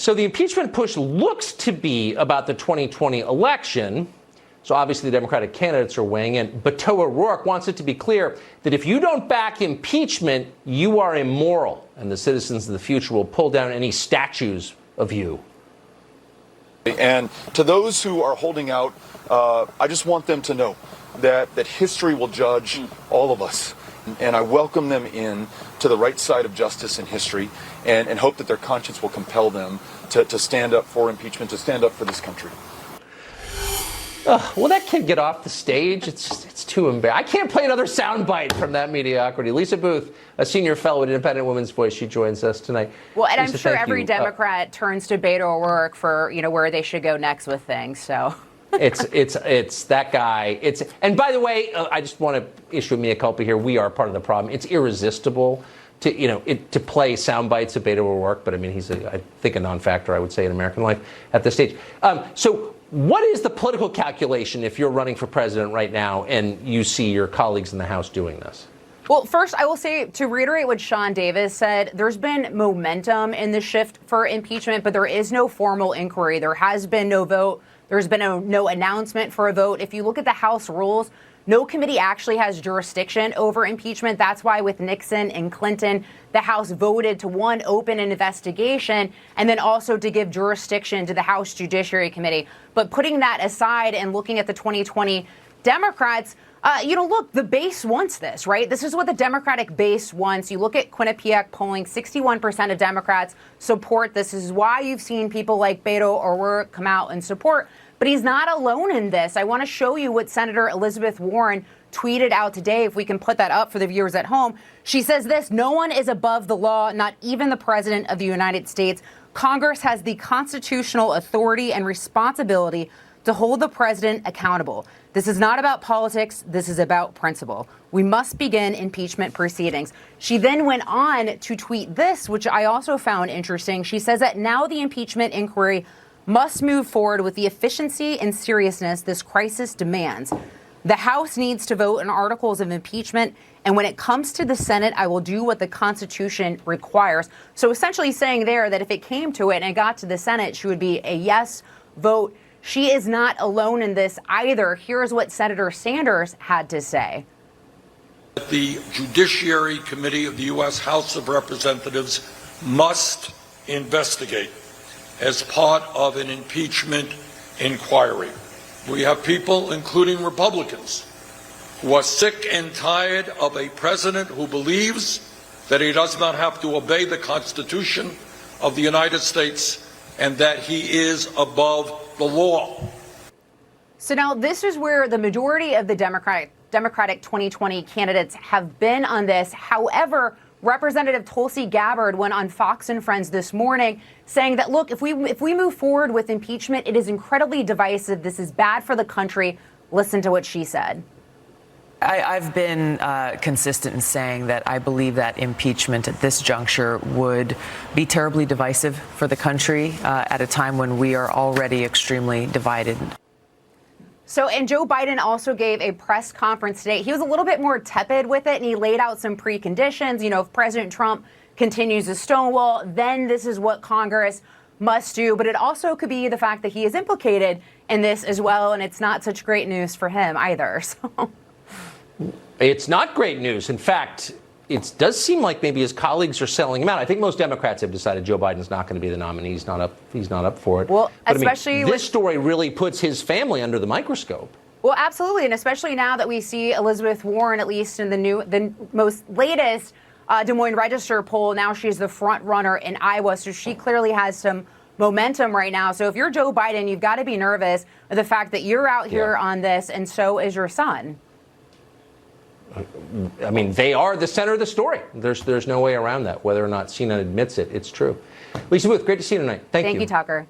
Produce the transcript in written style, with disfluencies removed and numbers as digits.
So the impeachment push looks to be about the 2020 election. So obviously the Democratic candidates are weighing in. But Beto O'Rourke wants it to be clear that if you don't back impeachment, you are immoral, and the citizens of the future will pull down any statues of you. And to those who are holding out, I just want them to know that history will judge all of us. And I welcome them in to the right side of justice and history, and hope that their conscience will compel them to stand up for impeachment, to stand up for this country. Will that kid get off the stage? It's too embarrassing. I can't play another soundbite from that mediocrity. Lisa Booth, a senior fellow at Independent Women's Voice, she joins us tonight. Well, and Lisa, I'm sure every Democrat turns to Beto O'Rourke for where they should go next with things. So it's that guy. And by the way, I just want to issue a mea culpa here. We are part of the problem. It's irresistible to play sound bites of Beto O'Rourke, but I mean he's I think a non-factor, I would say, in American life at this stage. So what is the political calculation if you're running for president right now and you see your colleagues in the House doing this? Well, first, I will say, to reiterate what Sean Davis said, there's been momentum in the shift for impeachment, but there is no formal inquiry. There has been no vote. There's been no announcement for a vote. If you look at the House rules, no committee actually has jurisdiction over impeachment. That's why with Nixon and Clinton, the House voted to, one, open an investigation, and then also to give jurisdiction to the House Judiciary Committee. But putting that aside and looking at the 2020 Democrats, look, the base wants this, right? This is what the Democratic base wants. You look at Quinnipiac polling, 61% of Democrats support this. This is why you've seen people like Beto O'Rourke come out and support. But he's not alone in this. I want to show you what Senator Elizabeth Warren tweeted out today, if we can put that up for the viewers at home. She says this: no one is above the law, not even the President of the United States. Congress has the constitutional authority and responsibility to hold the president accountable. This is not about politics. This is about principle. We must begin impeachment proceedings. She then went on to tweet this, which I also found interesting. She says that now the impeachment inquiry must move forward with the efficiency and seriousness this crisis demands. The House needs to vote on articles of impeachment, and when it comes to the Senate, I will do what the Constitution requires. So essentially saying there that if it came to it and it got to the Senate, she would be a yes vote. She is not alone in this either. Here's what Senator Sanders had to say. The Judiciary Committee of the U.S. House of Representatives must investigate as part of an impeachment inquiry. We have people, including Republicans, who are sick and tired of a president who believes that he does not have to obey the Constitution of the United States and that he is above the law. So now this is where the majority of the Democratic 2020 candidates have been on this. However, Representative Tulsi Gabbard went on Fox and Friends this morning saying that, look, if we move forward with impeachment, it is incredibly divisive. This is bad for the country. Listen to what she said. I've been consistent in saying that I believe that impeachment at this juncture would be terribly divisive for the country at a time when we are already extremely divided. So, and Joe Biden also gave a press conference today. He was a little bit more tepid with it, and he laid out some preconditions. If President Trump continues to stonewall, then this is what Congress must do. But it also could be the fact that he is implicated in this as well, and it's not such great news for him either. So. It's not great news. In fact, it does seem like maybe his colleagues are selling him out. I think most Democrats have decided Joe Biden's not going to be the nominee. He's not up for it. Well, but especially this story really puts his family under the microscope. Well, absolutely, and especially now that we see Elizabeth Warren, at least in the most latest Des Moines Register poll, now she's the front runner in Iowa, so she clearly has some momentum right now. So if you're Joe Biden, you've got to be nervous of the fact that you're out here on this, and so is your son. I mean, they are the center of the story. There's no way around that. Whether or not CNN admits it, it's true. Lisa Booth, great to see you tonight. Thank you. Thank you, Tucker.